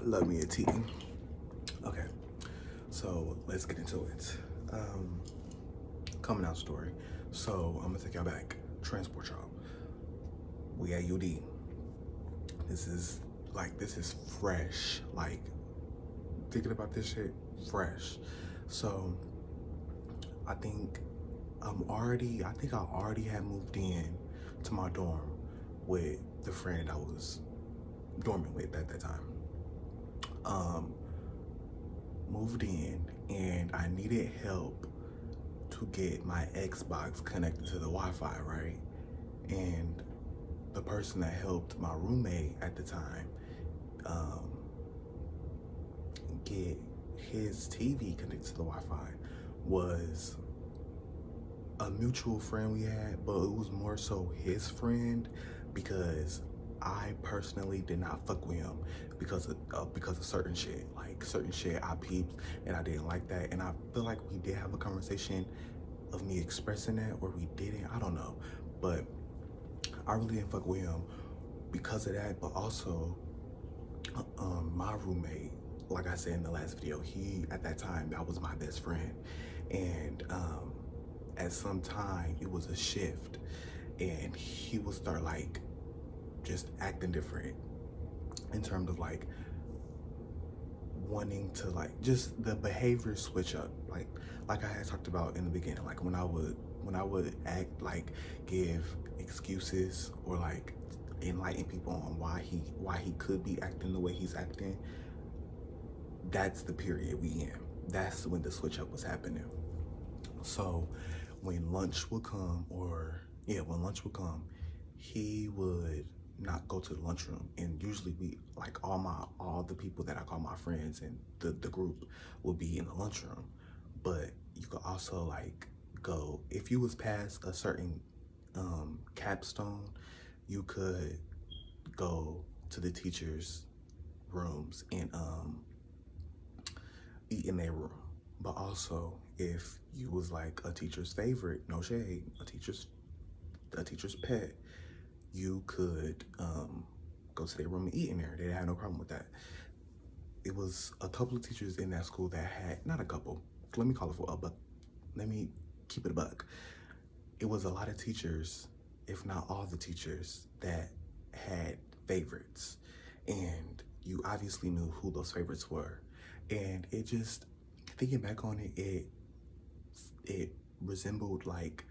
Love me a tea. Okay, so let's get into it. Coming out story. So I'm gonna take y'all back. Transport y'all. We at UD. This is fresh. Like thinking about this shit, fresh. So I think I already had moved in to my dorm with the friend I was dorming with at that time. Moved in and I needed help to get my Xbox connected to the Wi-Fi, right? And the person that helped my roommate at the time get his TV connected to the Wi-Fi was a mutual friend we had, but it was more so his friend because I personally did not fuck with him because of certain shit. Like certain shit I peeped and I didn't like that. And I feel like we did have a conversation of me expressing that, or we didn't. I don't know. But I really didn't fuck with him because of that. But also, my roommate, like I said in the last video, he at that time that was my best friend, and at some time it was a shift, and he would start like just acting different in terms of like wanting to like just the behavior switch up, like I had talked about in the beginning, like when I would act like give excuses or like enlighten people on why he could be acting the way he's acting. That's the period we in. That's when the switch up was happening. So when lunch would come, he would not go to the lunchroom, and usually we like all the people that I call my friends and the group will be in the lunchroom. But you could also like go if you was past a certain capstone, you could go to the teachers' rooms and eat in their room. But also, if you was like a teacher's favorite, no shade, a teacher's pet, you could go to their room and eat in there. They had no problem with that. It was a couple of teachers in that school that had, not a couple, let me call it for a buck, let me keep it a buck. It was a lot of teachers, if not all the teachers, that had favorites. And you obviously knew who those favorites were. And it just, thinking back on it, it resembled like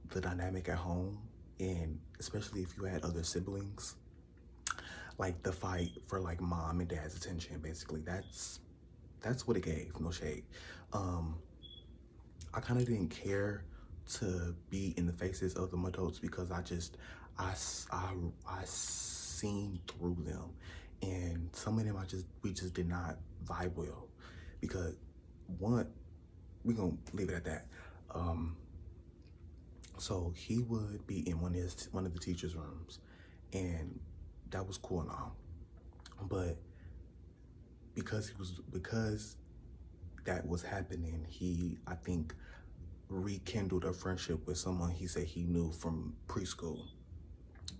the dynamic at home, and especially if you had other siblings, like the fight for like mom and dad's attention. Basically, that's what it gave. No shade. I kind of didn't care to be in the faces of them adults because I seen through them, and some of them we just did not vibe well because one, we gonna leave it at that. So he would be in one of the teachers' rooms, and that was cool and all. But because that was happening, he, I think, rekindled a friendship with someone he said he knew from preschool,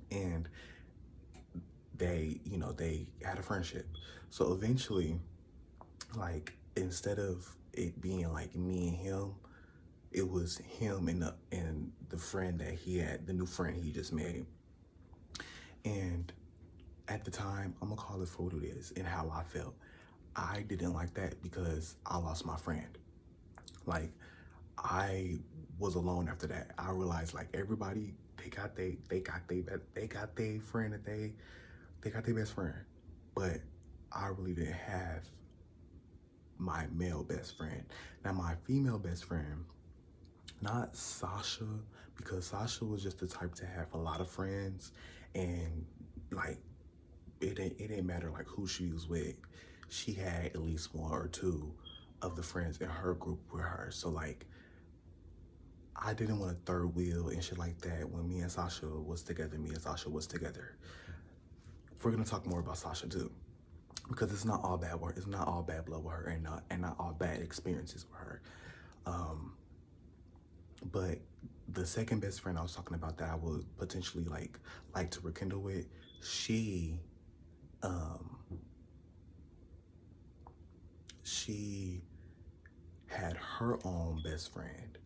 and they had a friendship. So eventually, like, instead of it being like me and him, it was him and the friend that he had, the new friend he just made. And at the time, I'm gonna call it for what it is and how I felt. I didn't like that because I lost my friend. Like, I was alone after that. I realized like everybody, they got their friend that they got their best friend, but I really didn't have my male best friend. Now my female best friend, not Sasha, because Sasha was just the type to have a lot of friends, and like it didn't matter like who she was with. She had at least one or two of the friends in her group with her. So like I didn't want a third wheel and shit like that. When me and Sasha was together, We're gonna talk more about Sasha too, because it's not all bad work. It's not all bad blood with her, and not all bad experiences with her. But the second best friend I was talking about that I would potentially like to rekindle with, she she had her own best friend,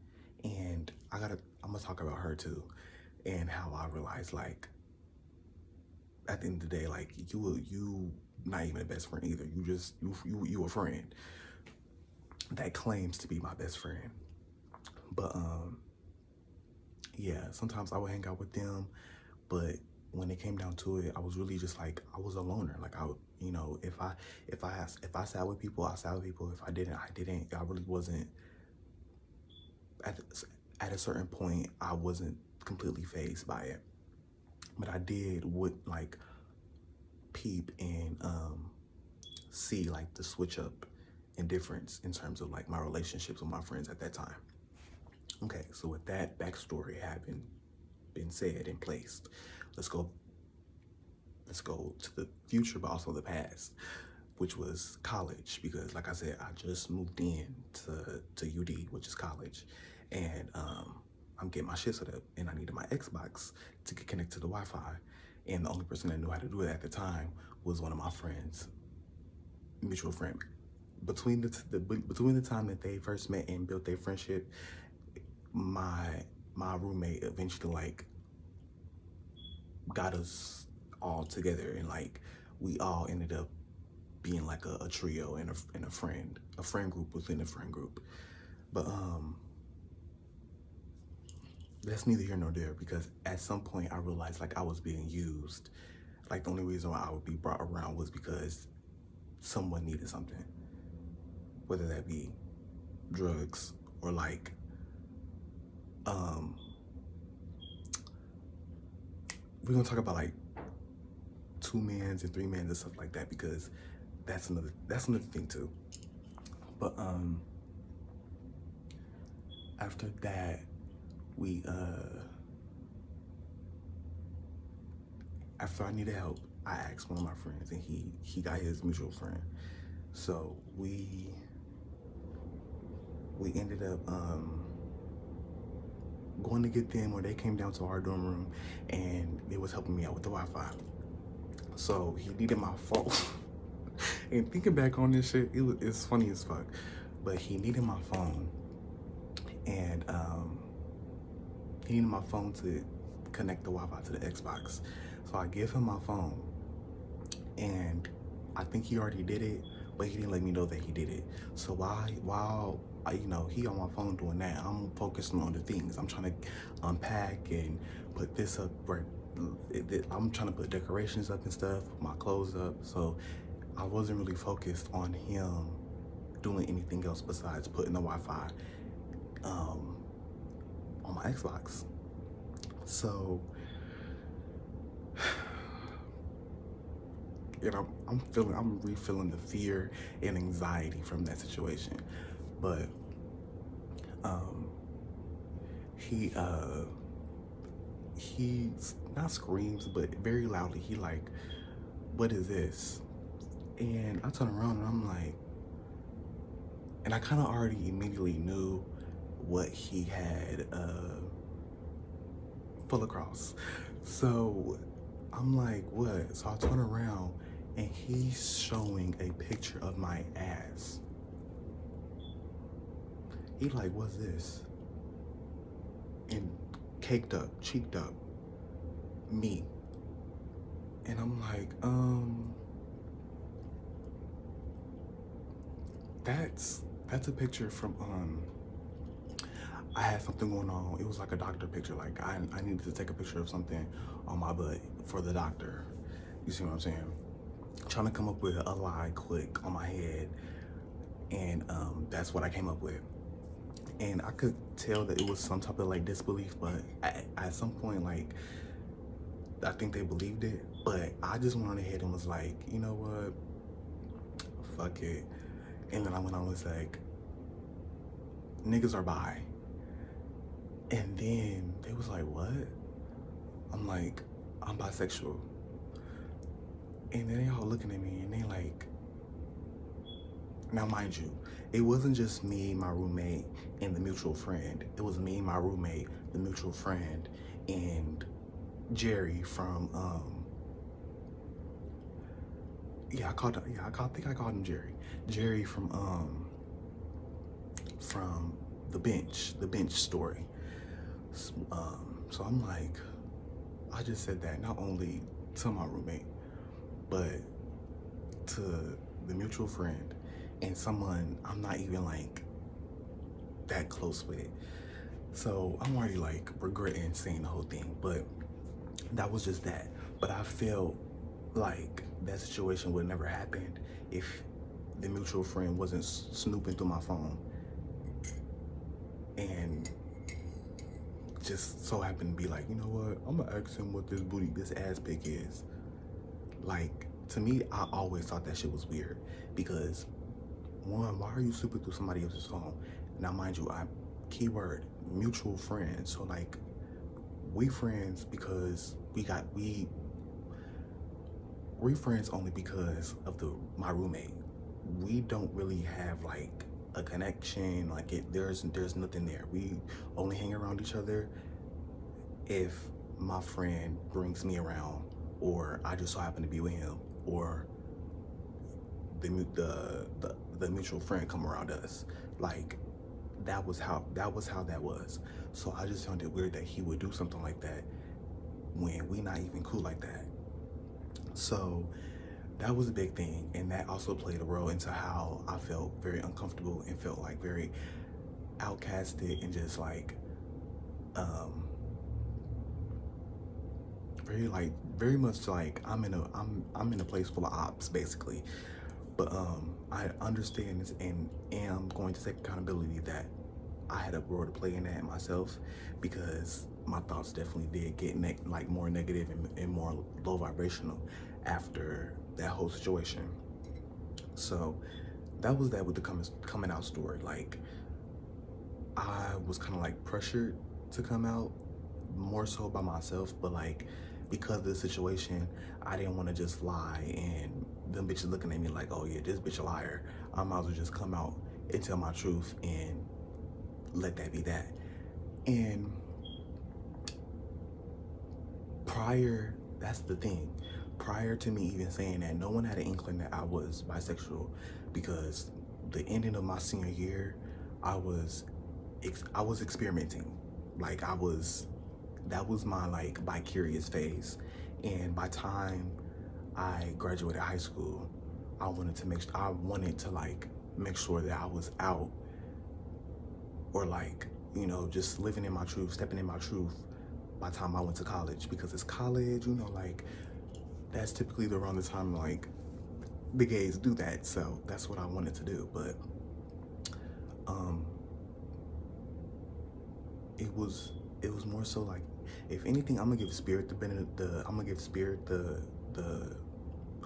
and I'm gonna talk about her too, and how I realized, like, at the end of the day, like, you not even a best friend either. You a friend that claims to be my best friend. But yeah, sometimes I would hang out with them, but when it came down to it, I was really just like, I was a loner. Like, I, if I sat with people, I sat with people. If I didn't, I didn't. I really wasn't at at a certain point. I wasn't completely fazed by it, but I would like peep and see like the switch up and difference in terms of like my relationships with my friends at that time. Okay, so with that backstory having been said and placed, let's go to the future, but also the past, which was college. Because like I said, I just moved in to UD, which is college, and I'm getting my shit set up, and I needed my Xbox to get connected to the Wi-Fi, and the only person that knew how to do it at the time was one of my friends, mutual friend. Between the time that they first met and built their friendship, my roommate eventually like got us all together, and like we all ended up being like a trio and a friend group within a friend group. But that's neither here nor there, because at some point I realized like I was being used. Like, the only reason why I would be brought around was because someone needed something, whether that be drugs or like we're gonna talk about like 2 mans and 3 mans and stuff like that, because that's another thing too. But after that, we after I needed help, I asked one of my friends, and he got his mutual friend. So we ended up going to get them, or they came down to our dorm room, and they was helping me out with the Wi-Fi. So he needed my phone. And thinking back on this shit, it's funny as fuck. But he needed my phone, and he needed my phone to connect the Wi-Fi to the Xbox. So I give him my phone, and I think he already did it, but he didn't let me know that he did it. So while he on my phone doing that, I'm focusing on the things. I'm trying to unpack and put this up right. I'm trying to put decorations up and stuff, put my clothes up. So I wasn't really focused on him doing anything else besides putting the Wi-Fi on my Xbox. So, I'm refilling the fear and anxiety from that situation. But he not screams, but very loudly, he like, "What is this?" And I turn around and I'm like, and I kind of already immediately knew what he had full across. So I'm like, what? So I turn around, and he's showing a picture of my ass. He like, what's this? And caked up, cheeked up, me. And I'm like, that's a picture from I had something going on. It was like a doctor picture. Like, I needed to take a picture of something on my butt for the doctor. You see what I'm saying? Trying to come up with a lie quick on my head, and that's what I came up with. And I could tell that it was some type of like disbelief, but at some point, like, I think they believed it. But I just went on ahead and was like, you know what? Fuck it. And then I went on and was like, niggas are bi. And then they was like, what? I'm like, I'm bisexual. And then they all looking at me, and they like, now mind you, it wasn't just me, my roommate, and the mutual friend. It was me, my roommate, the mutual friend, and Jerry from yeah, I think I called him Jerry. Jerry from the bench story. So I'm like, I just said that not only to my roommate, but to the mutual friend and someone I'm not even like that close with. So I'm already like regretting saying the whole thing, but that was just that. But I felt like that situation would never happen if the mutual friend wasn't snooping through my phone and just so happened to be like, you know what, I'm gonna ask him what this ass pic is. Like, to me, I always thought that shit was weird because one, why are you snooping through somebody else's phone? Now, mind you, I keyword mutual friends. So like, we friends because we friends only because of my roommate. We don't really have like a connection. Like there's nothing there. We only hang around each other if my friend brings me around, or I just so happen to be with him, or the mutual friend come around us. Like that was how that was. So I just found it weird that he would do something like that when we not even cool like that. So that was a big thing, and that also played a role into how I felt very uncomfortable and felt like very outcasted and just like very much like I'm in a place full of ops basically. But I understand this and am going to take accountability that I had a role to play in that myself, because my thoughts definitely did get like more negative and more low vibrational after that whole situation. So that was that with the coming out story. Like I was kind of like pressured to come out more so by myself, but like because of the situation, I didn't want to just lie and them bitches looking at me like, oh yeah, this bitch a liar. I might as well just come out and tell my truth and let that be that. And that's the thing. Prior to me even saying that, no one had an inkling that I was bisexual, because the ending of my senior year, I was experimenting. Like that was my like vicarious phase. And by time I graduated high school, I wanted to like make sure that I was out, or like, you know, just living in my truth, stepping in my truth by the time I went to college, because it's college, you know, like that's typically around the time like the gays do that. So that's what I wanted to do. But it was more so like, if anything, I'm gonna give spirit the benefit. I'm gonna give spirit I'm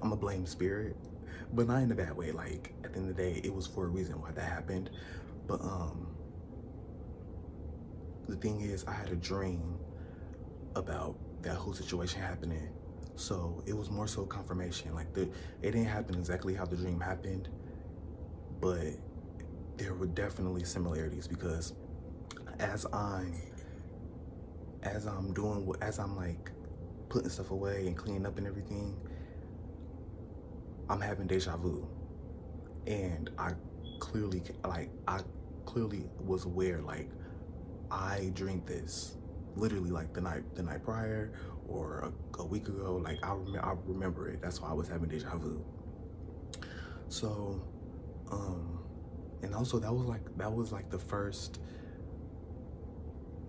gonna blame spirit, but not in a bad way. Like at the end of the day, it was for a reason why that happened. But the thing is, I had a dream about that whole situation happening. So it was more so confirmation. Like it didn't happen exactly how the dream happened, but there were definitely similarities, because as I'm like putting stuff away and cleaning up and everything, I'm having deja vu. And I clearly was aware, like I dreamed this literally like the night prior, or a week ago. Like I remember it. That's why I was having deja vu. So and also that was like the first,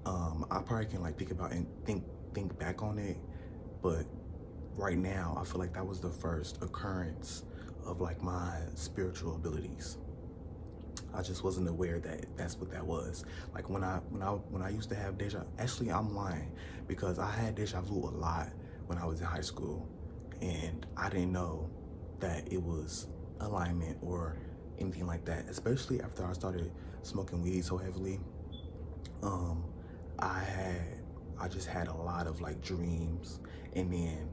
I probably can like think about and think back on it, but right now I feel like that was the first occurrence of like my spiritual abilities. I just wasn't aware that that's what that was. Like when I used to have actually I'm lying, because I had deja vu a lot when I was in high school, and I didn't know that it was alignment or anything like that, especially after I started smoking weed so heavily. I just had a lot of like dreams, and then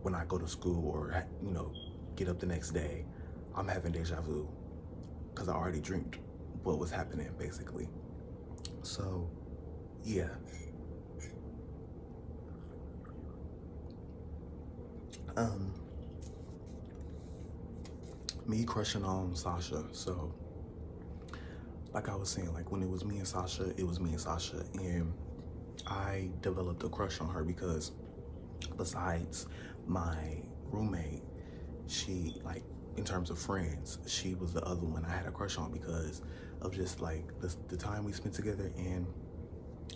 when I go to school or, you know, get up the next day, I'm having deja vu because I already dreamed what was happening basically. So yeah. me crushing on Sasha. So, like I was saying, like when it was me and Sasha, it was me and Sasha, and I developed a crush on her because besides my roommate, she, like, in terms of friends, she was the other one I had a crush on because of just like the time we spent together and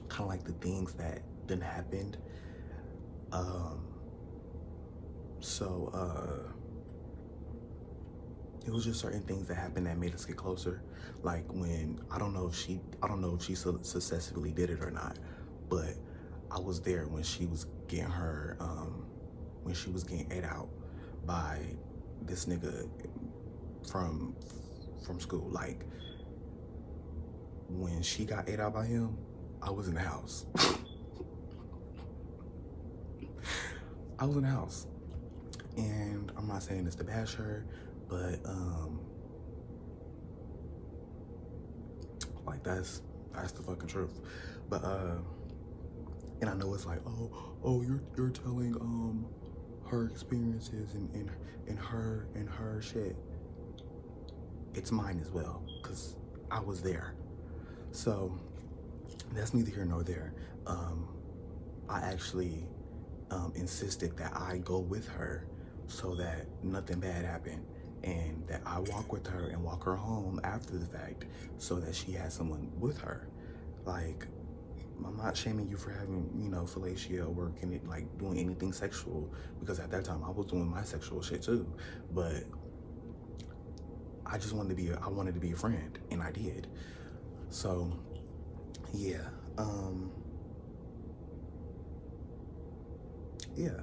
kind of like the things that then happened. Um, so it was just certain things that happened that made us get closer. Like when I don't know if she successfully did it or not, but I was there when she was getting her when she was getting ate out by this nigga from school. Like when she got ate out by him, I was in the house. I was in the house, and I'm not saying this to bash her, but like that's the fucking truth. But and I know it's like, oh, you're telling her experiences and her shit. It's mine as well, cause I was there. So that's neither here nor there. I actually insisted that I go with her so that nothing bad happened, and that I walk with her and walk her home after the fact so that she has someone with her. Like, I'm not shaming you for having, fellatio or like doing anything sexual, because at that time I was doing my sexual shit too. But I wanted to be a friend, and I did. So yeah. Yeah.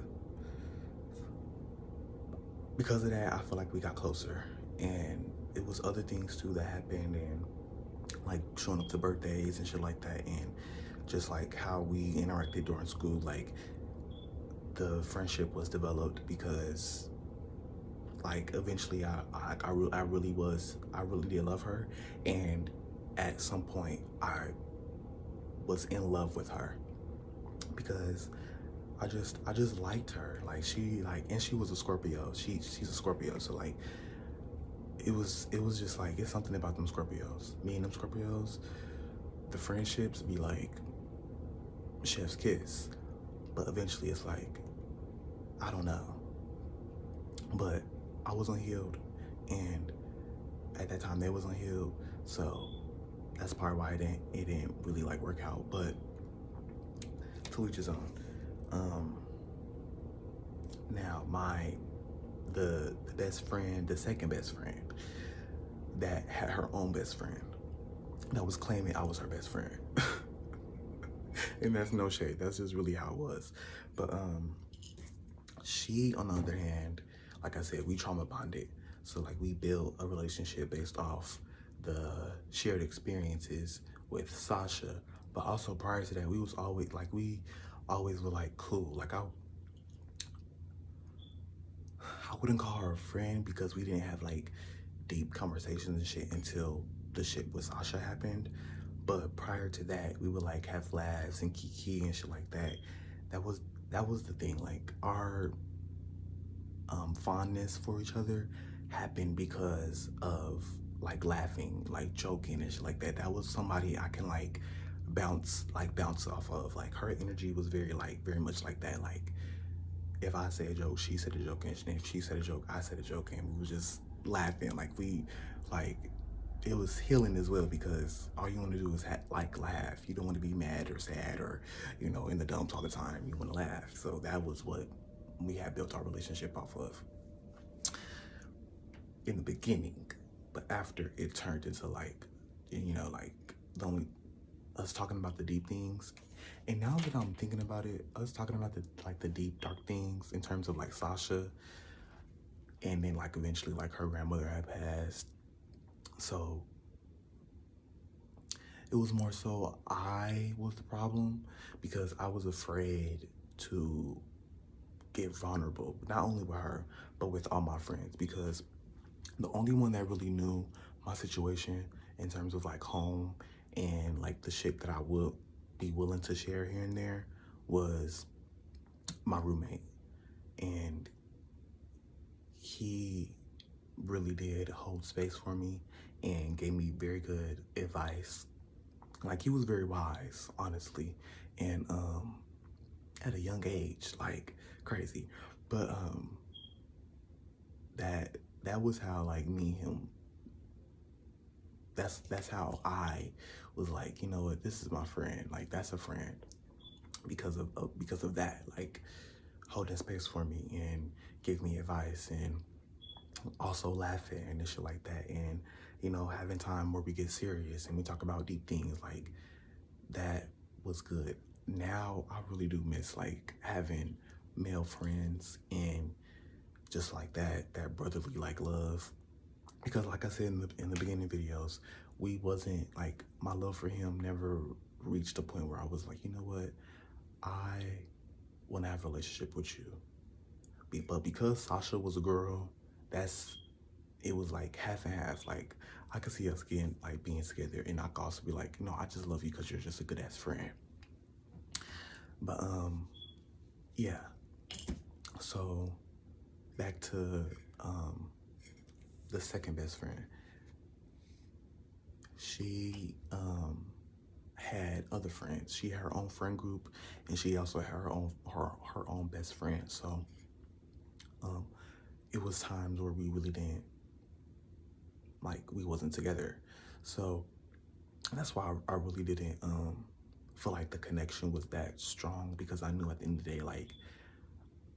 Because of that, I feel like we got closer. And it was other things too that happened, and like showing up to birthdays and shit like that, and just like how we interacted during school. Like the friendship was developed because like eventually I really did love her, and at some point I was in love with her because I just liked her. Like and she was a Scorpio. She's a Scorpio, so like it was just like, it's something about them Scorpios. Me and them Scorpios, the friendships be like chef's kiss. But eventually it's like, I don't know. But I was unhealed, and at that time they was unhealed, so that's part why it didn't really like work out. But to each his own. Now the best friend, the second best friend, that had her own best friend, that was claiming I was her best friend. And that's no shade, that's just really how it was. But she, on the other hand, like I said, we trauma bonded. So like we built a relationship based off the shared experiences with Sasha. But also prior to that, we always were like cool. Like I wouldn't call her a friend because we didn't have like deep conversations and shit until the shit with Sasha happened. But prior to that, we would like have laughs and kiki and shit like that. That was the thing. Like our fondness for each other happened because of like laughing, like joking and shit like that. That was somebody I can like bounce off of. Like her energy was very much like that. Like if I say a joke, she said a joke, and if she said a joke, I said a joke, and we was just laughing. Like it was healing as well, because all you want to do is laugh. You don't want to be mad or sad or in the dumps all the time. You want to laugh. So that was what we had built our relationship off of in the beginning. But after, it turned into like the only us talking about the deep things. And now that I'm thinking about it, us talking about the deep dark things in terms of like Sasha, and then like eventually like her grandmother had passed. So it was more so I was the problem, because I was afraid to get vulnerable, not only with her, but with all my friends, because the only one that really knew my situation in terms of like home and like the shit that I would be willing to share here and there was my roommate. And he really did hold space for me and gave me very good advice. Like, he was very wise, honestly, and at a young age, like, crazy. But that that was how, like, me and him, that's how I was like, you know what, this is my friend. Like, that's a friend because of that. Like, holding space for me and give me advice, and also laughing and shit like that, and having time where we get serious and we talk about deep things. Like, that was good. Now I really do miss, like, having male friends and just like that brotherly, like, love. Because, like I said in the beginning videos, we wasn't like, my love for him never reached a point where I was like, you know what, I want to have a relationship with you. But because Sasha was a girl, it was like half and half. Like, I could see us getting, like, being together, and I could also be like, no, I just love you because you're just a good ass friend. But yeah. So back to the second best friend. She had other friends. She had her own friend group, and she also had her own best friend. So um, it was times where we really didn't, like, we wasn't together. So that's why I really didn't feel like the connection was that strong, because I knew at the end of the day, like,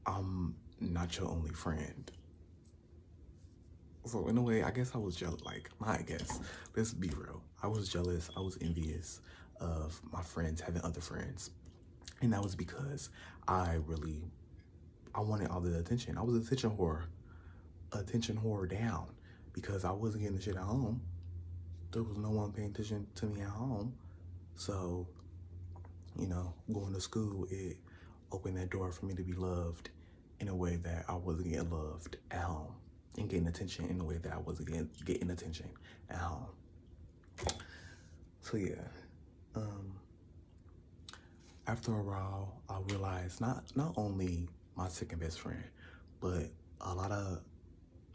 I'm not your only friend. So in a way, I guess I was jealous. Like, not I guess, let's be real. I was jealous. I was envious of my friends having other friends. And that was because I wanted all the attention. I was attention whore down, because I wasn't getting the shit at home. There was no one paying attention to me at home. So, going to school, it opened that door for me to be loved in a way that I wasn't getting loved at home, and getting attention in a way that I wasn't getting attention at home. So yeah, after a while, I realized not only my second best friend, but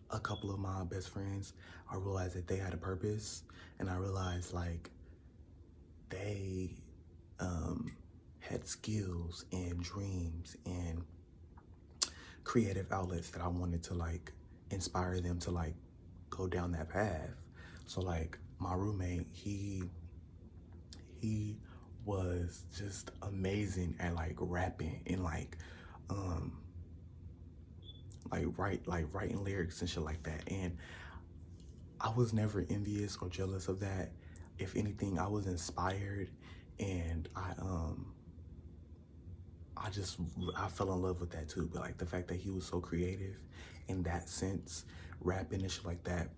a couple of my best friends, I realized that they had a purpose, and I realized, like, they had skills and dreams and creative outlets that I wanted to, like, inspire them to, like, go down that path. So, like, my roommate, he was just amazing at, like, rapping and, like writing lyrics and shit like that. And I was never envious or jealous of that. If anything, I was inspired, and I fell in love with that too. But, like, the fact that he was so creative in that sense, rapping and shit like that,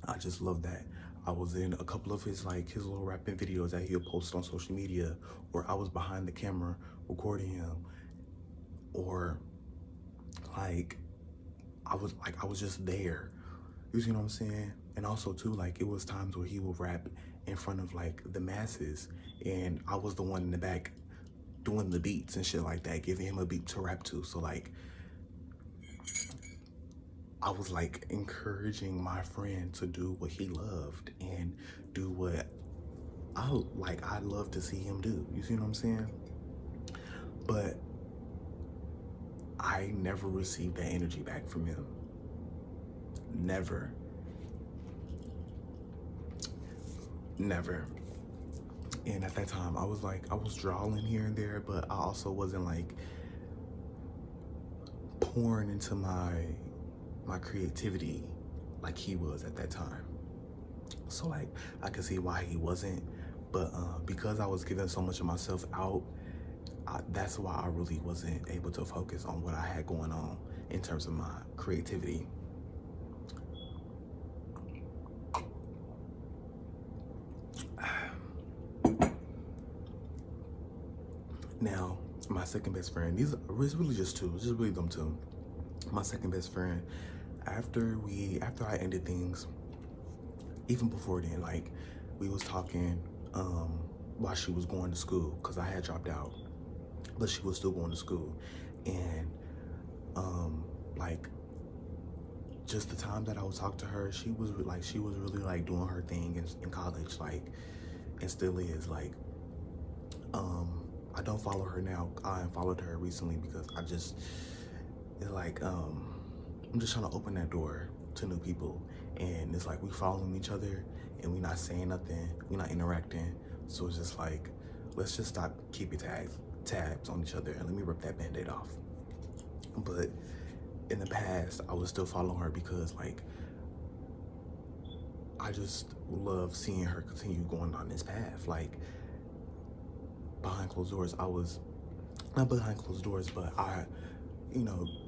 I just love that. I was in a couple of his little rapping videos that he'll post on social media, or I was behind the camera recording him, or like I was just there. You see what I'm saying? And also too, like, it was times where he would rap in front of, like, the masses, and I was the one in the back doing the beats and shit like that, giving him a beat to rap to. So, like, I was, like, encouraging my friend to do what he loved and do what I love to see him do. You see what I'm saying? But I never received that energy back from him. Never. Never. And at that time, I was drawing here and there, but I also wasn't, like, pouring into my creativity like he was at that time. So, like, I could see why he wasn't, but because I was giving so much of myself out, that's why I really wasn't able to focus on what I had going on in terms of my creativity. Now, my second best friend, it's really just two, it's just really them two. My second best friend, after I ended things, even before then, like, we was talking while she was going to school, because I had dropped out, but she was still going to school. And like, just the time that I would talk to her, she was really like doing her thing in college, like, and still is. Like, I don't follow her now. I unfollowed her recently because it's like, I'm just trying to open that door to new people, and it's like we following each other and we not saying nothing, we not interacting. So it's just like, let's just stop keeping tabs on each other and let me rip that band-aid off. But in the past, I was still following her because, like, I just love seeing her continue going on this path. Like, behind closed doors, I was not behind closed doors, but I,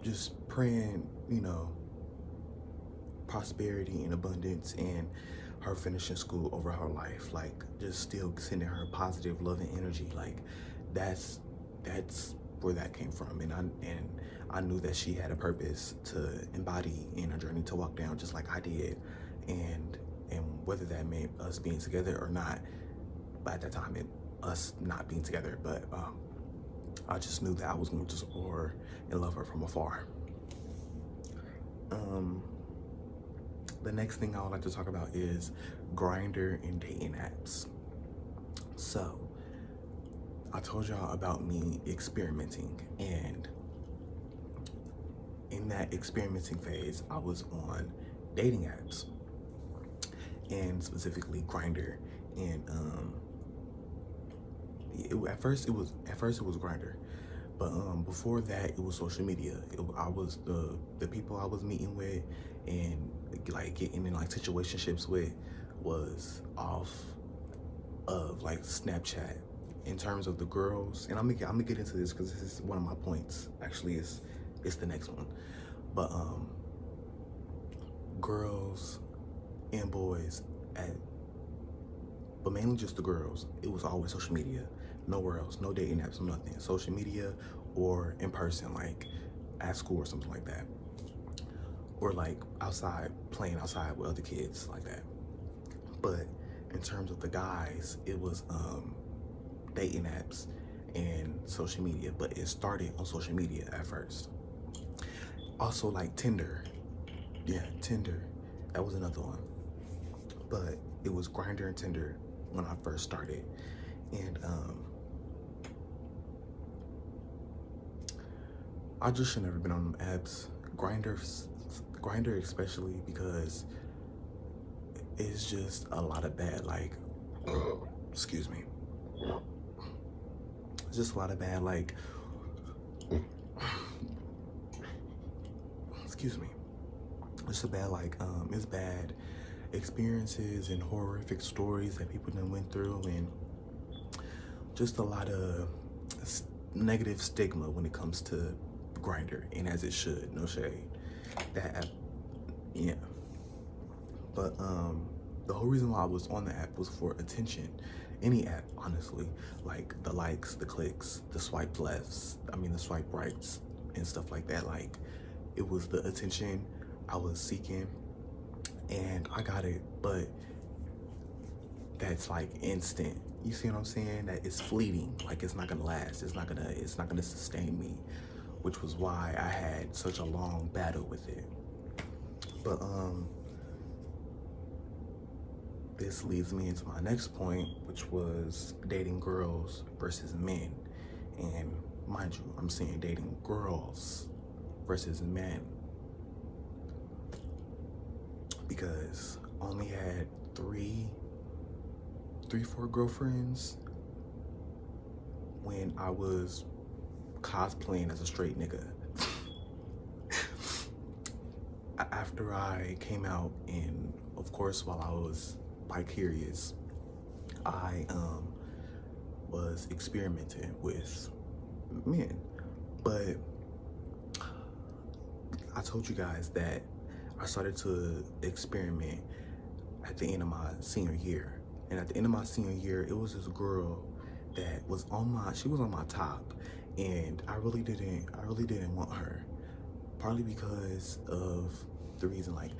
just praying, prosperity and abundance and her finishing school over her life. Like, just still sending her positive love and energy. Like, that's where that came from. And I knew that she had a purpose to embody in her journey to walk down just like I did. And whether that meant us being together or not, but at that time us not being together, but I just knew that I was going to support her and love her from afar. The next thing I would like to talk about is Grindr and dating apps. So, I told y'all about me experimenting, and in that experimenting phase, I was on dating apps, and specifically Grindr. And at first it was Grindr, but before that it was social media. I was the people I was meeting with and like getting in like situationships with was off of like Snapchat. In terms of the girls, and I'm gonna get into this because this is one of my points. Actually, it's the next one, but girls and boys but mainly just the girls. It was always social media, nowhere else, no dating apps, no nothing. Social media or in person, like at school or something like that, or like outside playing outside with other kids like that. But in terms of the guys, it was dating apps and social media, but it started on social media at first. Also like Tinder. Yeah, Tinder. That was another one. But it was Grindr and Tinder when I first started. And I just should never been on them apps. Grindr especially because it's just a lot of bad, like, excuse me. It's just a lot of bad, like, excuse me. It's a bad, like, it's bad experiences and horrific stories that people done went through, and just a lot of negative stigma when it comes to Grindr, and as it should, no shade. That app, yeah. But the whole reason why I was on the app was for attention. Any app, honestly, like the likes, the clicks, the swipe lefts, the swipe rights and stuff like that. Like, it was the attention I was seeking, and I got it, but that's like instant. You see what I'm saying? That it's fleeting. Like, it's not gonna last. It's not gonna sustain me, which was why I had such a long battle with it. But this leads me into my next point, which was dating girls versus men. And mind you, I'm saying dating girls versus men, because I only had three, 4 girlfriends when I was cosplaying as a straight nigga. After I came out, and of course while I was bi-curious, I was experimenting with men. But I told you guys that I started to experiment at the end of my senior year. And at the end of my senior year, it was this girl that was on my top, and I really didn't want her. Partly because of the reason, like,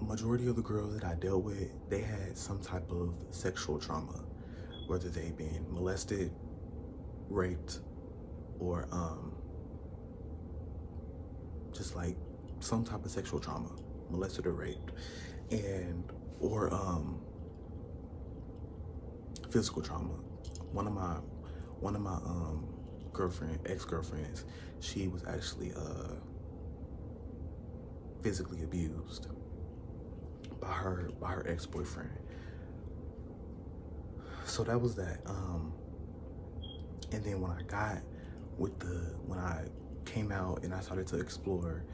majority of the girls that I dealt with, they had some type of sexual trauma, whether they've been molested, raped, or just like some type of sexual trauma, molested or raped, and or physical trauma. One of my ex-girlfriends, she was actually physically abused by her ex-boyfriend. So that was that. And then when I came out and I started to explore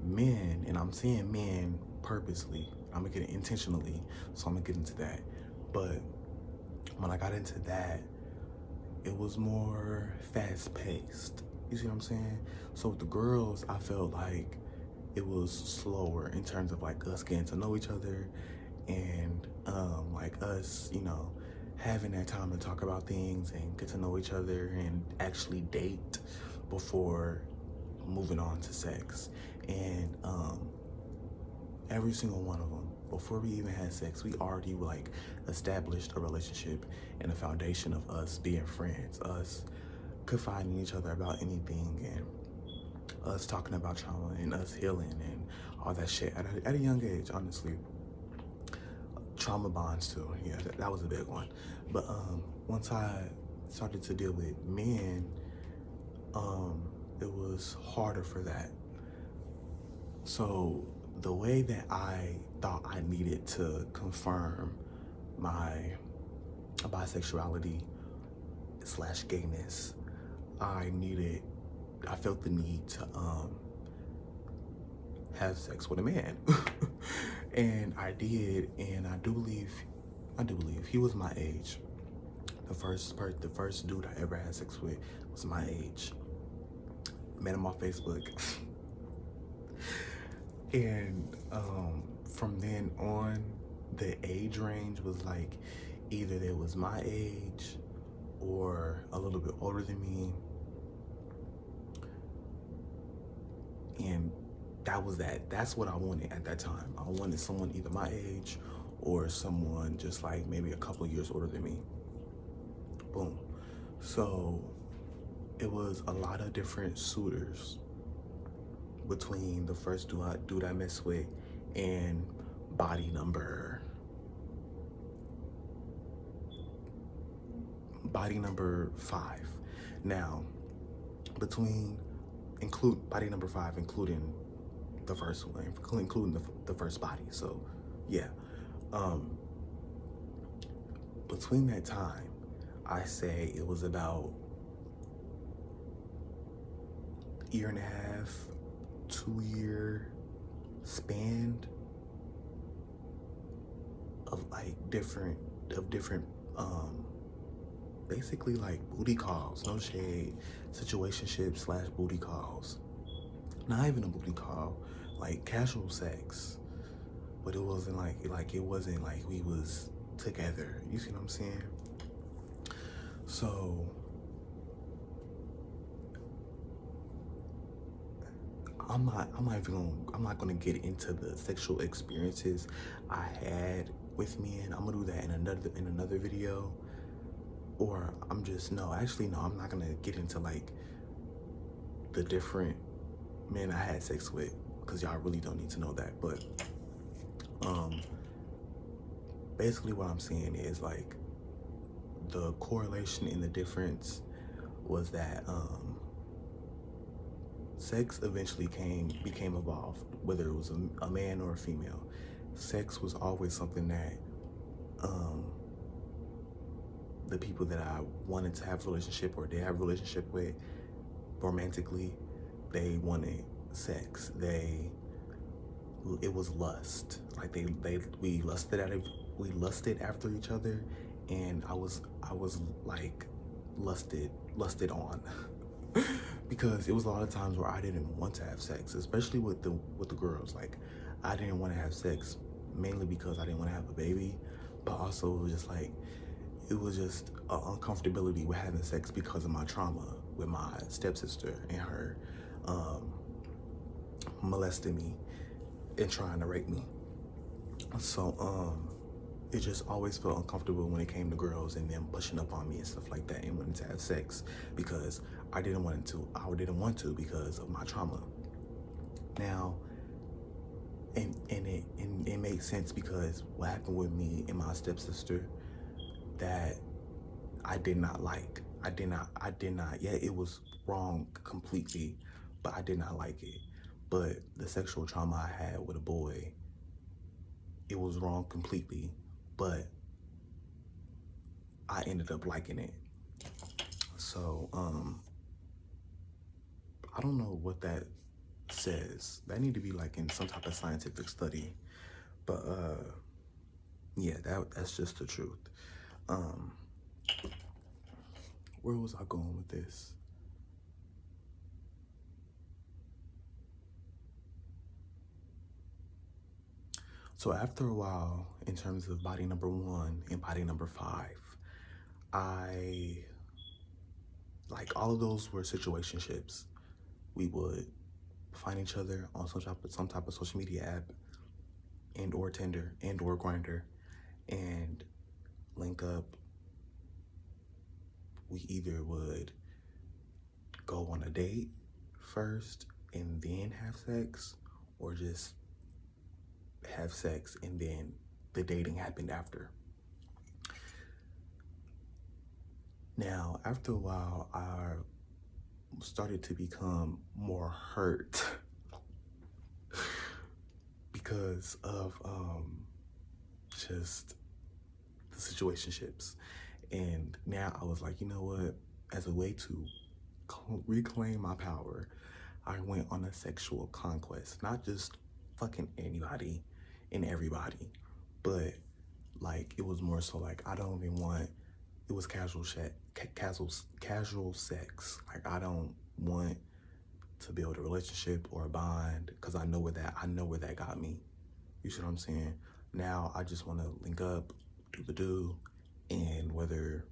men, and I'm saying men purposely, I'm gonna get it intentionally, so I'm gonna get into that. But when I got into that, it was more fast paced. You see what I'm saying? So with the girls, I felt like it was slower in terms of like us getting to know each other, and like us, having that time to talk about things and get to know each other and actually date before moving on to sex. And every single one of them, before we even had sex, we already like established a relationship and a foundation of us being friends, us confiding in each other about anything, and us talking about trauma and us healing and all that shit at a young age, honestly. Trauma bonds too, yeah, that was a big one. But once I started to deal with men, it was harder for that. So the way that I thought I needed to confirm my bisexuality / gayness, I felt the need to have sex with a man. And I did, and I do believe he was my age. The first dude I ever had sex with was my age. Met him on Facebook. And from then on, the age range was like either they was my age or a little bit older than me. And that's what I wanted at that time. I wanted someone either my age or someone just like maybe a couple years older than me. Boom. So it was a lot of different suitors between the first dude I messed with and body number 5. Now, include body number 5, including the first one, including the first body. So yeah, between that time, I say it was about year and a half, 2-year span of different basically like booty calls, no shade, situationship / booty calls. Not even a booty call, like casual sex, but it wasn't like it wasn't like we was together. You see what I'm saying? So I'm not gonna get into the sexual experiences I had with men. I'm gonna do that in another video. Or I'm not gonna get into like the different men I had sex with, because y'all really don't need to know that. But basically what I'm saying is like the correlation and the difference was that sex eventually became evolved, whether it was a man or a female. Sex was always something that the people that I wanted to have a relationship or did have a relationship with romantically, they wanted sex. It was lust. Like we lusted after each other, and I was like lusted on. Because it was a lot of times where I didn't want to have sex, especially with the girls. Like I didn't want to have sex mainly because I didn't want to have a baby, but also it was just an uncomfortability with having sex because of my trauma with my stepsister and her molesting me and trying to rape me. So it just always felt uncomfortable when it came to girls and them pushing up on me and stuff like that and wanting to have sex, because I didn't want to because of my trauma. Now, and it made sense because what happened with me and my stepsister that I did not like. I did not, yeah, it was wrong completely, but I did not like it. But the sexual trauma I had with a boy, it was wrong completely, but I ended up liking it. So, I don't know what that says. That need to be like in some type of scientific study. But yeah, that's just the truth. Um, where was I going with this? So after a while, in terms of body number 1 and body number 5, I like all of those were situationships. We would find each other on some type of social media app and or Tinder and or Grinder and link up. We either would go on a date first and then have sex, or just have sex and then the dating happened after. Now, after a while, I started to become more hurt because of just the situationships. And now I was like, you know what? As a way to reclaim my power, I went on a sexual conquest. Not just fucking anybody and everybody, but like it was more so like I don't even want. It was casual sex. Like I don't want to build a relationship or a bond because I know where that got me. You see what I'm saying? Now I just want to link up, do the do, and whether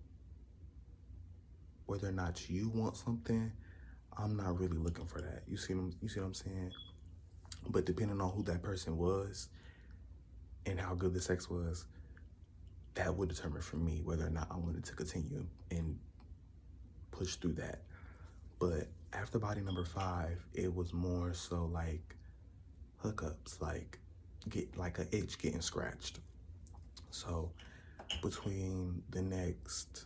or not you want something, I'm not really looking for that. You see what I'm saying? But depending on who that person was and how good the sex was, that would determine for me whether or not I wanted to continue and push through that. But after body number 5, it was more so like hookups, like get like an itch getting scratched. So between the next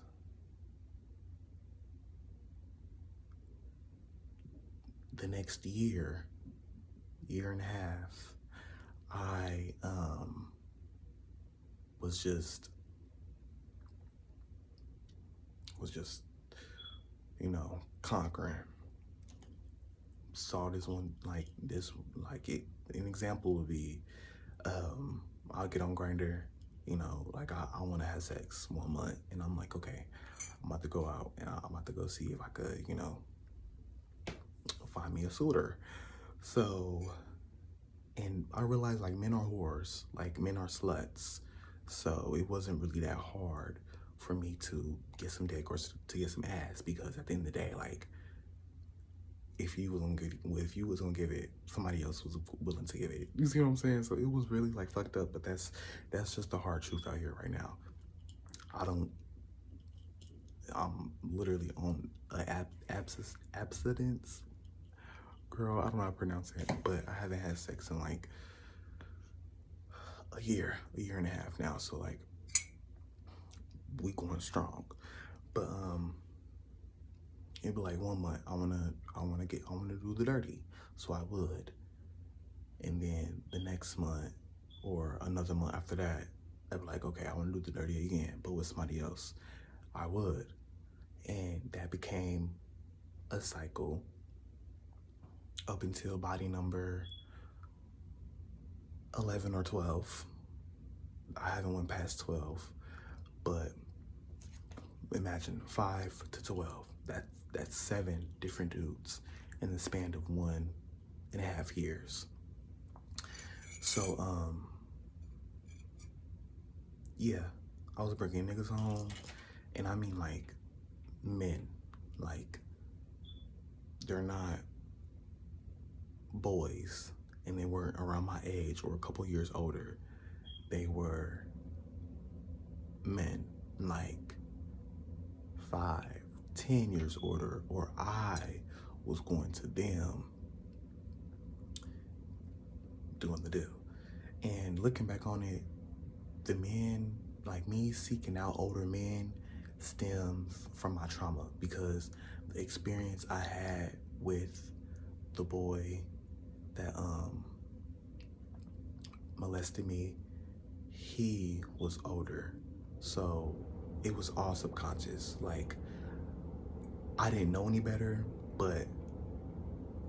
year and a half, I was just conquering. Saw this one like it. An example would be I'll get on Grinder, like I want to have sex 1 month, and I'm like, okay, I'm about to go out and I'm about to go see if I could, find me a suitor. So, and I realized like men are whores, like men are sluts. So it wasn't really that hard for me to get some dick or to get some ass, because at the end of the day, like if you was gonna give it, somebody else was willing to give it. You see what I'm saying? So it was really like fucked up, but that's just the hard truth out here right now. I'm literally on abstinence. Girl, I don't know how to pronounce it, but I haven't had sex in like a year and a half now. So like we going strong. But it'd be like 1 month, I wanna do the dirty. So I would. And then the next month or another month after that, I'd be like, okay, I wanna do the dirty again, but with somebody else. I would. And that became a cycle up until body number 11 or 12. I haven't went past 12, but imagine 5 to 12. That's 7 different dudes in the span of 1.5 years. So, yeah, I was bringing niggas home, and I mean like men, like they're not boys, and they weren't around my age or a couple years older. They were men, like 5, 10 years older, or I was going to them doing the deal. And looking back on it, the men, like me seeking out older men, stems from my trauma, because the experience I had with the boy that molested me, he was older. So it was all subconscious. Like, I didn't know any better, but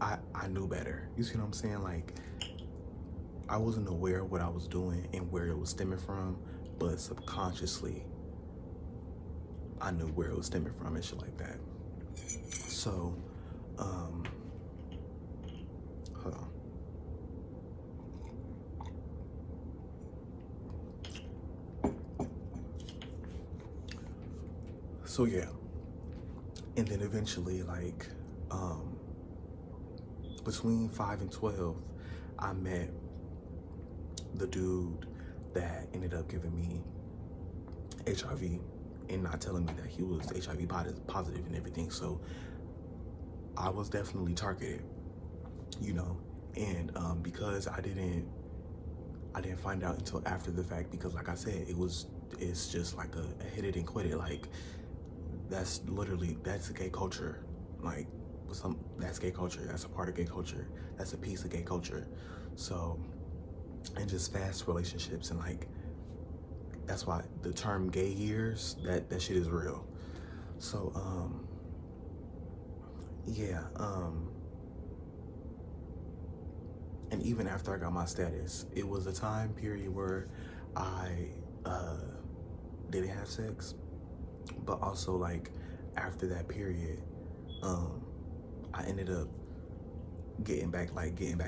I knew better. You see what I'm saying? Like, I wasn't aware of what I was doing and where it was stemming from, but subconsciously I knew where it was stemming from and shit like that. So, hold on. So yeah, and then eventually, like, between 5 and 12, I met the dude that ended up giving me HIV and not telling me that he was HIV positive and everything. So I was definitely targeted, you know, and because I didn't find out until after the fact, because like I said, it's just like a hit it and quit it. Like, that's gay culture. Like, that's gay culture. That's a part of gay culture. That's a piece of gay culture. So, and just fast relationships, and like, that's why the term gay years, that shit is real. So, yeah, and even after I got my status, it was a time period where I didn't have sex, but also, like, after that period, I ended up getting back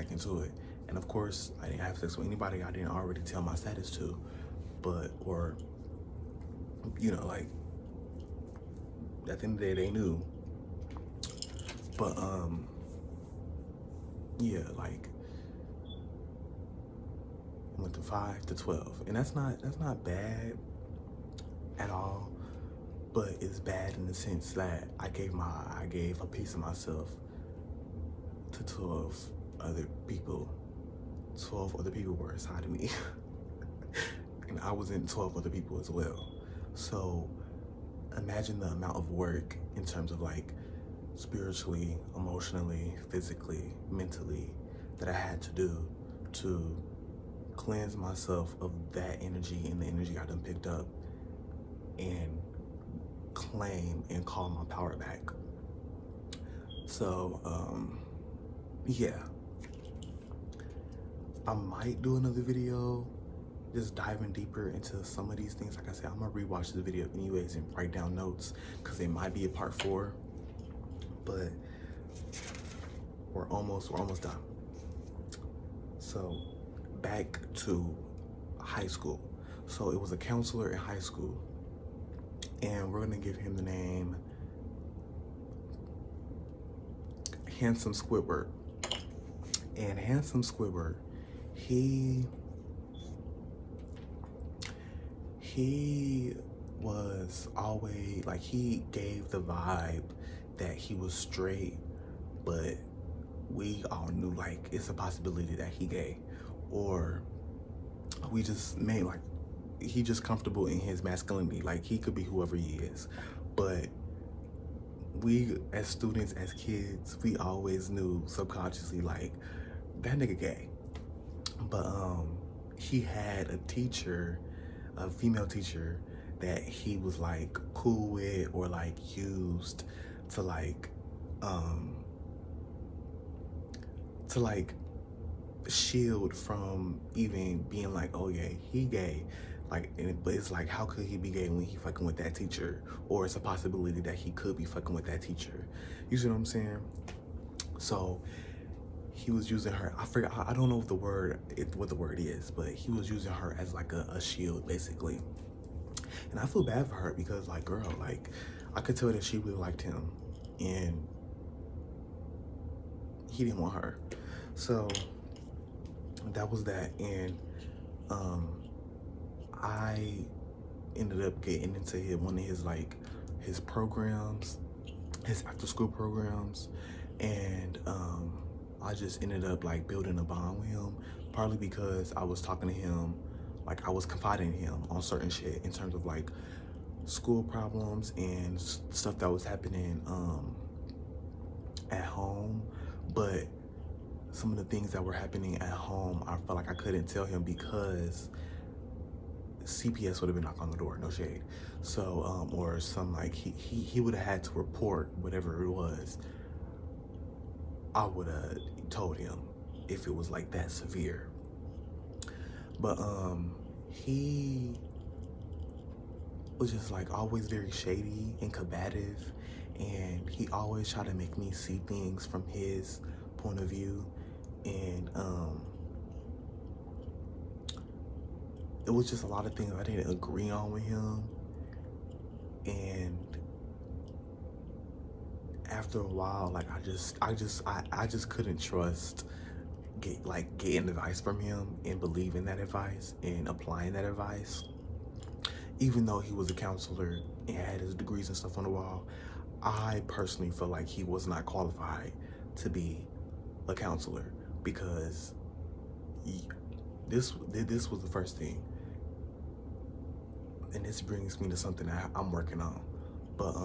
into it. And of course, I didn't have sex with anybody I didn't already tell my status to, but, or, you know, like, at the end of the day, they knew. But, yeah, like, went to 5 to 12, and that's not bad at all, but it's bad in the sense that I gave a piece of myself to 12 other people. 12 other people were inside of me. And I was in 12 other people as well. So imagine the amount of work in terms of, like, spiritually, emotionally, physically, mentally, that I had to do to cleanse myself of that energy and the energy I done picked up, and claim and call my power back. So, yeah. I might do another video just diving deeper into some of these things. Like I said, I'm gonna rewatch the video anyways and write down notes, because it might be a part 4, but we're almost done. So back to high school. So it was a counselor in high school, and we're gonna give him the name Handsome Squidward. And Handsome Squidward, he was always, like, he gave the vibe that he was straight, but we all knew, like, it's a possibility that he gay, or we just made, like, he just comfortable in his masculinity. Like, he could be whoever he is, but we as students, as kids, we always knew subconsciously, like, that nigga gay. But he had a teacher, a female teacher, that he was, like, cool with, or, like, used to, like, shield from even being like, oh yeah, he gay. Like, but it's like, how could he be gay when he fucking with that teacher? Or it's a possibility that he could be fucking with that teacher. You see what I'm saying? So he was using her, I forgot, I don't know what the word is, but he was using her as, like, a shield, basically. And I feel bad for her, because, like, girl, like, I could tell that she really liked him, and he didn't want her. So that was that. And I ended up getting into one of his, like, his programs, his after school programs, and I just ended up, like, building a bond with him, partly because I was talking to him, like I was confiding in him on certain shit in terms of like school problems and stuff that was happening at home. But some of the things that were happening at home, I felt like I couldn't tell him because CPS would have been knocking on the door, no shade. So, or some like he would have had to report whatever it was. I would have told him if it was like that severe. But he was just like always very shady and combative, and he always tried to make me see things from his point of view. And it was just a lot of things I didn't agree on with him. And after a while, like I just couldn't trust getting advice from him and believing that advice and applying that advice. Even though he was a counselor and had his degrees and stuff on the wall, I personally feel like he was not qualified to be a counselor, because this was the first thing. And this brings me to something that I'm working on. But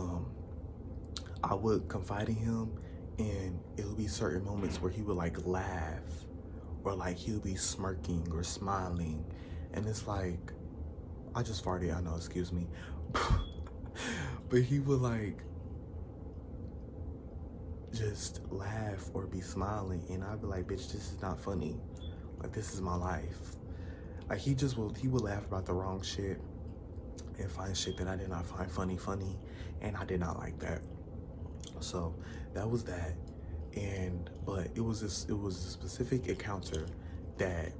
I would confide in him, and it would be certain moments where he would like laugh, or like he would be smirking or smiling, and it's like, I just farted, I know, excuse me. But he would like just laugh or be smiling, and I'd be like, bitch, this is not funny. Like, this is my life. Like, he would laugh about the wrong shit and find shit that I did not find funny, and I did not like that. So that was that. But it was a specific encounter that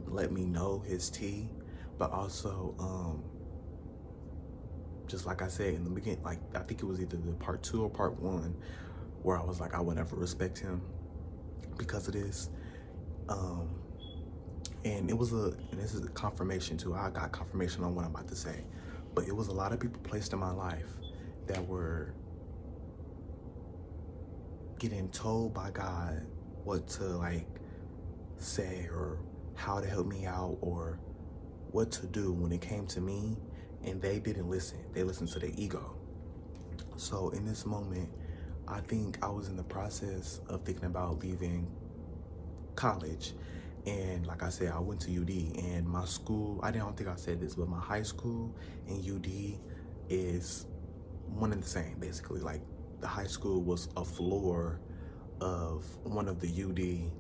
let me know his tea, but also just like I said in the beginning, like I think it was either the part 2 or part 1, where I was like, I would never respect him because of this. And this is a confirmation too. I got confirmation on what I'm about to say, but it was a lot of people placed in my life that were getting told by God what to like say or how to help me out or what to do when it came to me, and they didn't listen. They listened to their ego. So in this moment, I think I was in the process of thinking about leaving college. And like I said, I went to UD, and my school, I don't think I said this, but my high school and UD is one and the same, basically. Like, the high school was a floor of one of the UD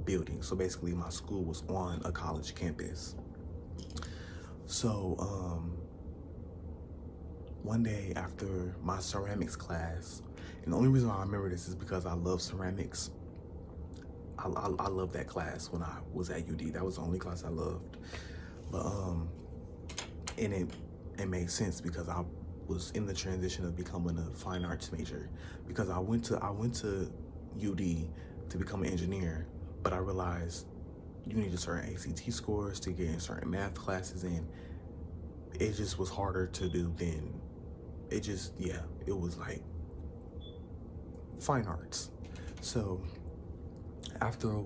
buildings. So basically my school was on a college campus. So one day after my ceramics class, and the only reason why I remember this is because I love ceramics. I loved that class when I was at UD. That was the only class I loved. But and it made sense because I was in the transition of becoming a fine arts major, because I went to UD to become an engineer, but I realized you needed certain ACT scores to get in certain math classes, and it just was harder to do than it was like fine arts. So after a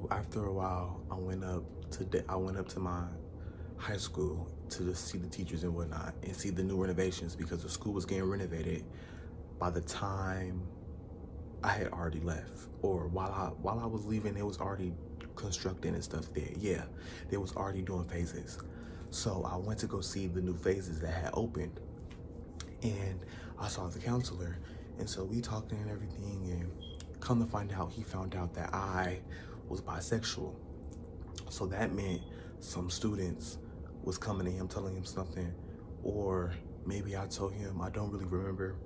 while, I went up to my high school to just see the teachers and whatnot and see the new renovations, because the school was getting renovated by the time I had already left, or while I was leaving, it was already constructing and stuff there. Yeah, they was already doing phases. So I went to go see the new phases that had opened, and I saw the counselor, and so we talked and everything, and come to find out, he found out that I was bisexual. So that meant some students was coming to him telling him something, or maybe I told him, I don't really remember,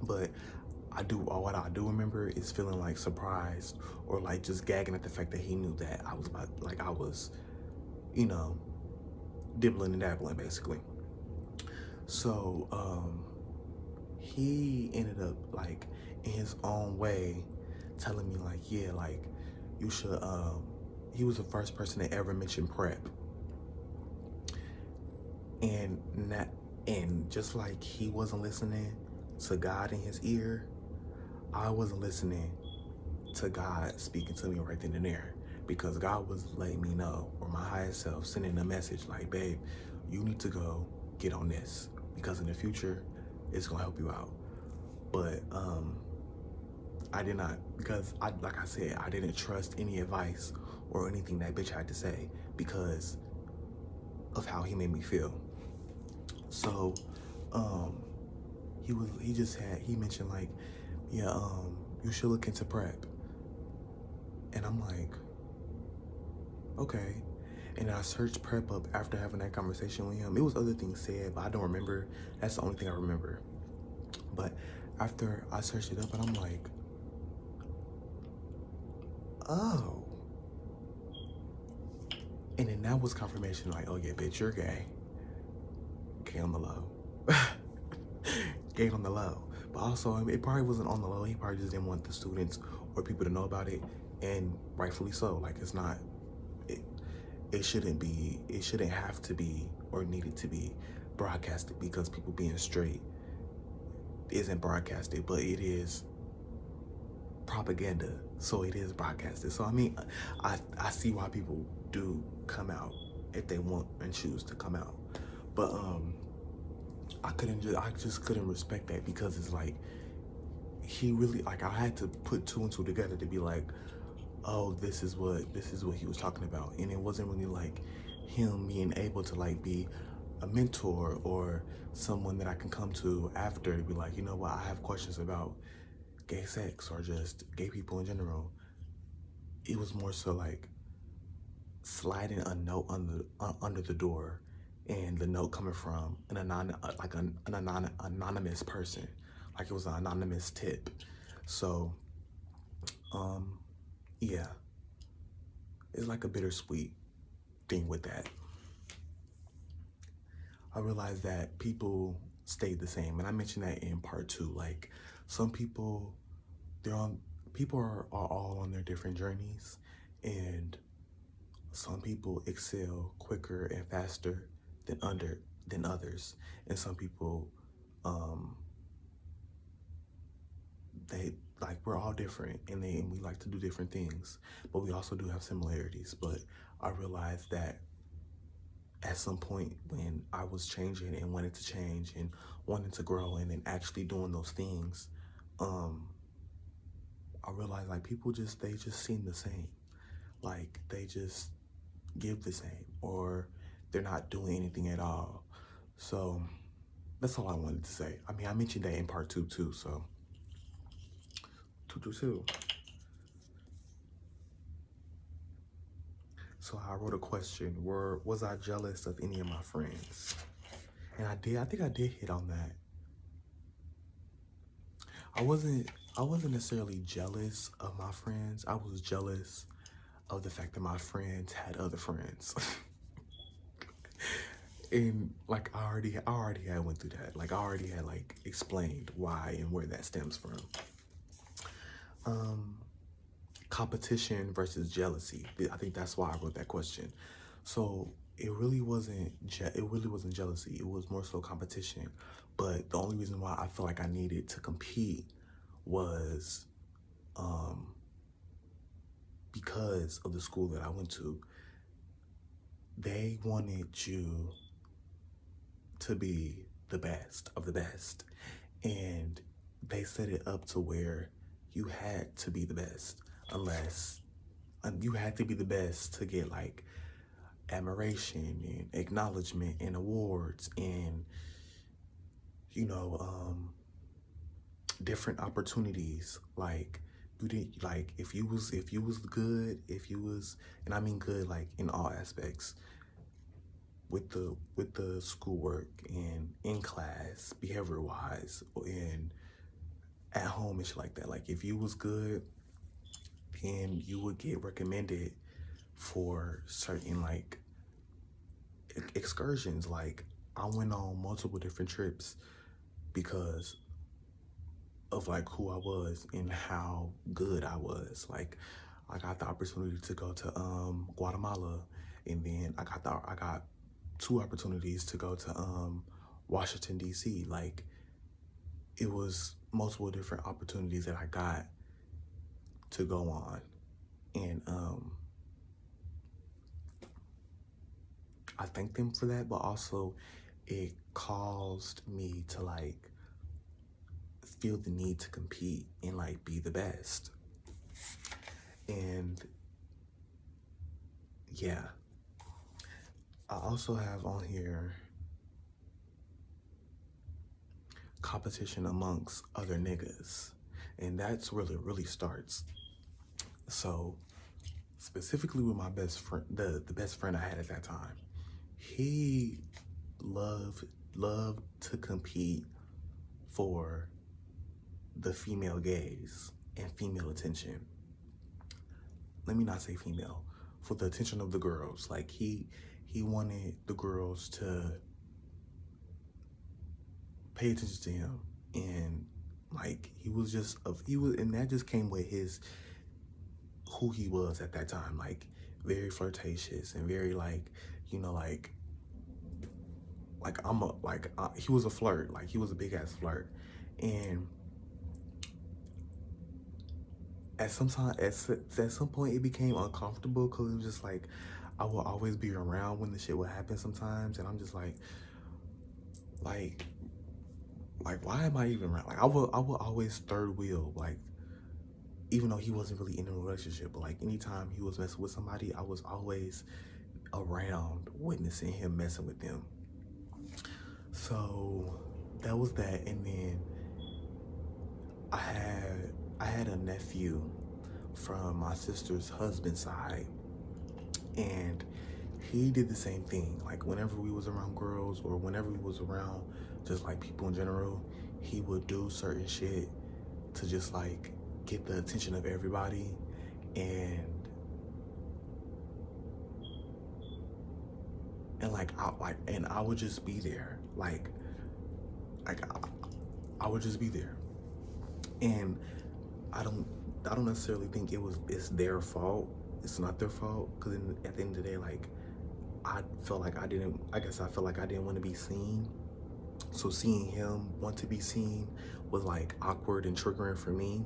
but what I do remember is feeling like surprised or like just gagging at the fact that he knew that I was, you know, dibbling and dabbling basically. So he ended up like in his own way telling me like, yeah, like you should he was the first person to ever mention prep. And just like he wasn't listening to God in his ear, I wasn't listening to God speaking to me right then and there, because God was letting me know, or my highest self sending a message like, babe, you need to go get on this because in the future it's gonna help you out. But I did not, because like I said, I didn't trust any advice or anything that bitch had to say because of how he made me feel. So he mentioned like, yeah, you should look into prep. And I'm like, okay. And I searched prep up after having that conversation with him. It was other things said, but I don't remember. That's the only thing I remember. But after I searched it up, and I'm like, oh. And then that was confirmation, like, oh yeah, bitch, you're gay. Gay on the low. Gay on the low. But also, it probably wasn't on the low. He probably just didn't want the students or people to know about it, and rightfully so. Like, it's not, it shouldn't have to be or needed to be broadcasted because people being straight isn't broadcasted, but it is propaganda, so it is broadcasted. So I mean, I see why people do come out if they want and choose to come out, but I just couldn't respect that because it's like he really, like, I had to put two and two together to be like, oh, this is what he was talking about. And it wasn't really like him being able to like be a mentor or someone that I can come to after to be like, you know what, I have questions about gay sex or just gay people in general. It was more so like sliding a note under the door, and the note coming from an anonymous person, like it was an anonymous tip. So yeah, it's like a bittersweet thing with that. I realized that people stayed the same, and I mentioned that in part 2. Like, some people, people are all on their different journeys, and some people excel quicker and faster than others, and some people, they, like, we're all different, and we like to do different things, but we also do have similarities. But I realized that at some point when I was changing and wanted to change and wanting to grow and then actually doing those things, I realized like they just seem the same. Like, they just give the same, or they're not doing anything at all. So that's all I wanted to say. I mean, I mentioned that in part 2 too, so 222. So I wrote a question, was I jealous of any of my friends? And I think I did hit on that. I wasn't necessarily jealous of my friends. I was jealous of the fact that my friends had other friends. And like I already had went through that. Like, I already had like explained why and where that stems from. Competition versus jealousy. I think that's why I wrote that question. So it really wasn't jealousy. It was more so competition. But the only reason why I feel like I needed to compete was because of the school that I went to. They wanted you to be the best of the best, and they set it up to where you had to be the best, unless you had to be the best to get like admiration and acknowledgement and awards and, you know, different opportunities. Like, you didn't, like, if you was good, and I mean good like in all aspects, with the schoolwork and in class, behavior wise, and at home and shit like that. Like, if you was good, then you would get recommended for certain like excursions. Like, I went on multiple different trips because of like who I was and how good I was. Like, I got the opportunity to go to Guatemala, and then I got 2 opportunities to go to Washington DC. Like, it was multiple different opportunities that I got to go on, and I thank them for that, but also it caused me to like feel the need to compete and like be the best. And yeah, I also have on here competition amongst other niggas. And that's where it really starts. So specifically with my best friend, the best friend I had at that time, he loved to compete for the female gaze and female attention. Let me not say female, for the attention of the girls. Like he wanted the girls to pay attention to him, and like and that just came with his who he was at that time, like very flirtatious and very like, you know, he was a flirt, like he was a big ass flirt. And at some point it became uncomfortable because it was just like I will always be around when the shit would happen sometimes, and I'm just like why am I even around? Like I will always third wheel, like even though he wasn't really in a relationship, but like anytime he was messing with somebody, I was always around witnessing him messing with them. So that was that. And then I had a nephew from my sister's husband side, and he did the same thing. Like whenever we was around girls or whenever we was around just like people in general, he would do certain shit to just like get the attention of everybody. And I would just be there. I would just be there. And I don't necessarily think it's their fault. It's not their fault, because at the end of the day, like I felt like I didn't want to be seen. So seeing him want to be seen was like awkward and triggering for me,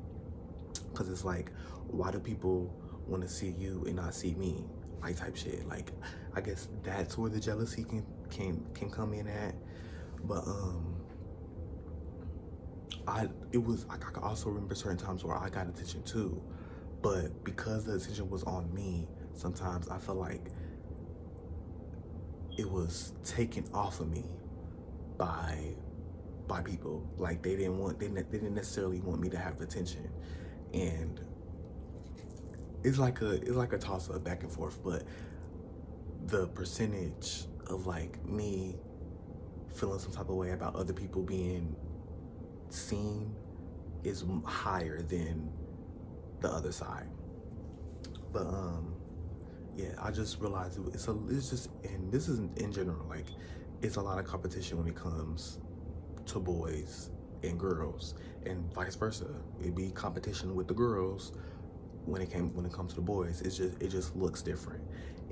because it's like, why do people want to see you and not see me, like type shit. Like I guess that's where the jealousy can come in at. But I could also remember certain times where I got attention too, but because the attention was on me, sometimes I felt like it was taken off of me by people. Like they didn't necessarily want me to have attention. And it's like a toss up back and forth, but the percentage of like me feeling some type of way about other people being seen is higher than the other side. But yeah, I just realized it's just, and this is in general, like it's a lot of competition when it comes to boys and girls, and vice versa. It'd be competition with the girls when it comes to the boys. It just looks different.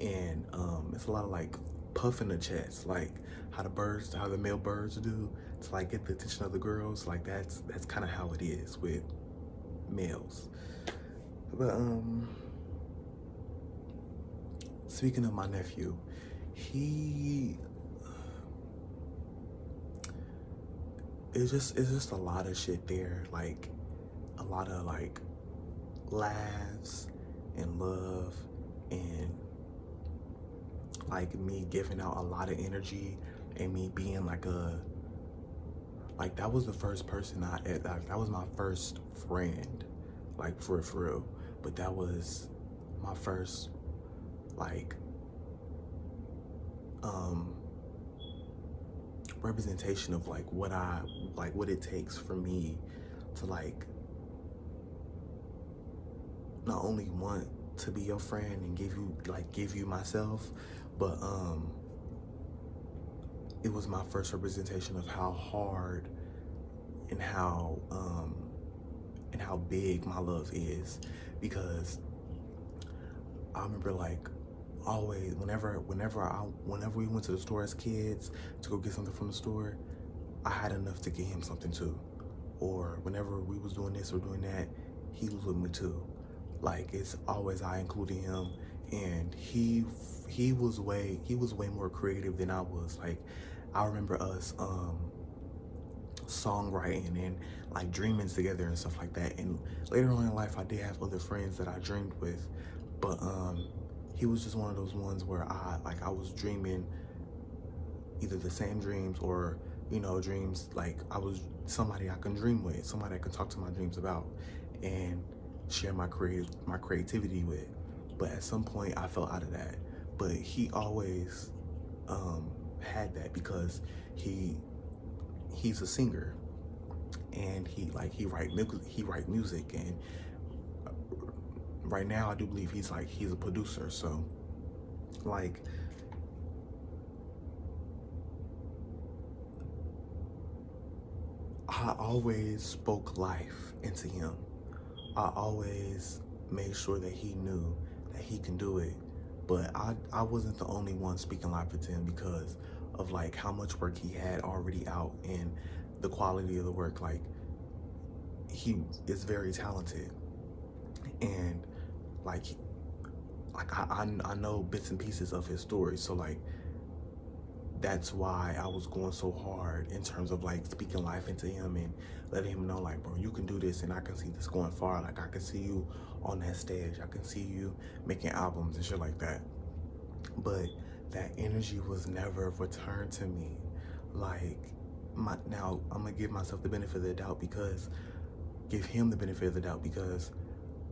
And it's a lot of like puffing the chest, like how the male birds do to like get the attention of the girls. Like that's kind of how it is with males. But speaking of my nephew, it's just a lot of shit there, like a lot of like laughs and love, and like me giving out a lot of energy, and me being like that was the first person that was my first friend, like for real. But that was my first like representation of like what it takes for me to like not only want to be your friend and give you myself, but it was my first representation of how hard and how big my love is. Because I remember like always whenever we went to the store as kids to go get something from the store, I had enough to get him something too. Or whenever we was doing this or doing that, he was with me too. Like it's always I including him and he was way more creative than I was. Like, I remember us songwriting and like dreaming together and stuff like that. And later on in life, I did have other friends that I dreamed with, but he was just one of those ones where I was dreaming either the same dreams or, you know, dreams like I was somebody I can dream with, somebody I can talk to my dreams about and share my creativity with. But at some point I fell out of that. But he always had that because he he's a singer, and he write music, and right now I do believe he's a producer. So like I always spoke life into him. I always made sure that he knew that he can do it. But I wasn't the only one speaking life into him because of like how much work he had already out and the quality of the work. Like, he is very talented, and like I know bits and pieces of his story. So like that's why I was going so hard in terms of like speaking life into him and letting him know, like, bro, you can do this and I can see this going far. Like, I can see you on that stage. I can see you making albums and shit like that. But that energy was never returned to me. Like, now I'm gonna give myself the benefit of the doubt because give him the benefit of the doubt because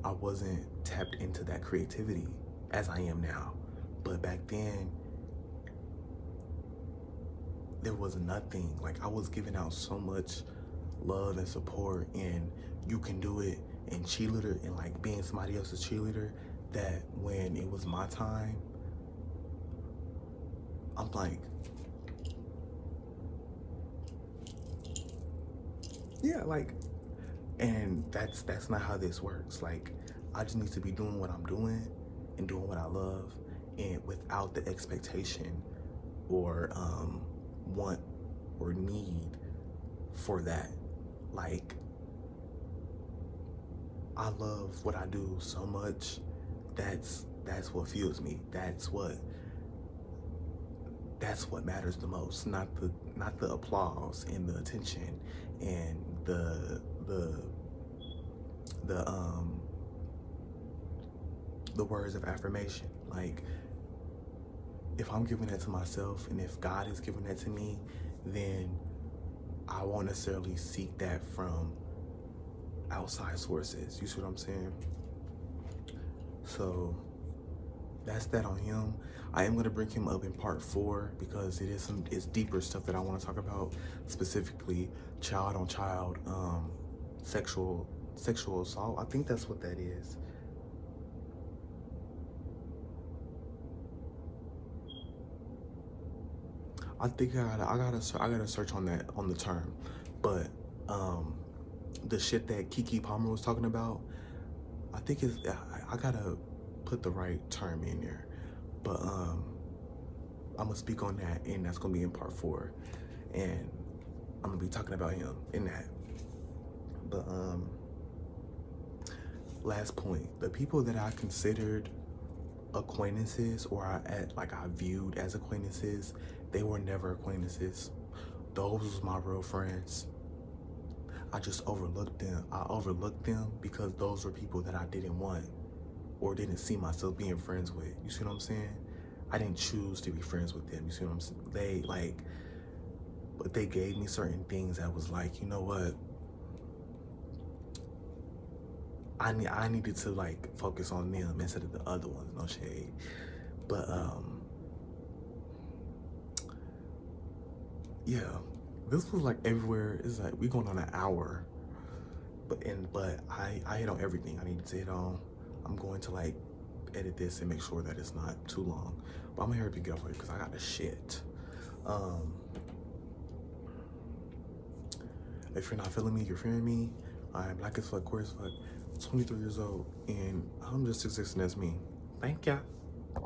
I wasn't tapped into that creativity as I am now. But back then, there was nothing. Like, I was giving out so much love and support and you can do it and cheerleader and like being somebody else's cheerleader, that when it was my time, I'm like, yeah, like, and that's not how this works. Like, I just need to be doing what I'm doing and doing what I love, and without the expectation or want or need for that. Like, I love what I do so much. That's what fuels me. That's what matters the most. Not the applause and the attention and the the words of affirmation. Like, if I'm giving that to myself and if God is giving that to me, then I won't necessarily seek that from outside sources. You see what I'm saying? So that's that on him. I am gonna bring him up in part 4 because it's deeper stuff that I want to talk about, specifically child on child, sexual assault. I think that's what that is. I think I gotta search on that, on the term, but the shit that Kiki Palmer was talking about, I think I gotta put the right term in there, but I'm gonna speak on that, and that's gonna be in part 4, and I'm gonna be talking about him in that. But last point, the people that I considered acquaintances or I viewed as acquaintances, they were never acquaintances. Those was my real friends. I just overlooked them. I overlooked them because those were people that I didn't want or didn't see myself being friends with. You see what I'm saying? I didn't choose to be friends with them. You see what I'm saying? But they gave me certain things that was like, you know what? I needed to like focus on them instead of the other ones. No shade, but yeah, this was like everywhere. It's like we going on an hour, but I hit on everything I needed to hit on. I'm going to like edit this and make sure that it's not too long. But I'm gonna hurry up and get off of it because I got the shit. If you're not feeling me, you're fearing me. I'm black as fuck, queer as fuck, 23 years old, and I'm just existing as me. Thank ya.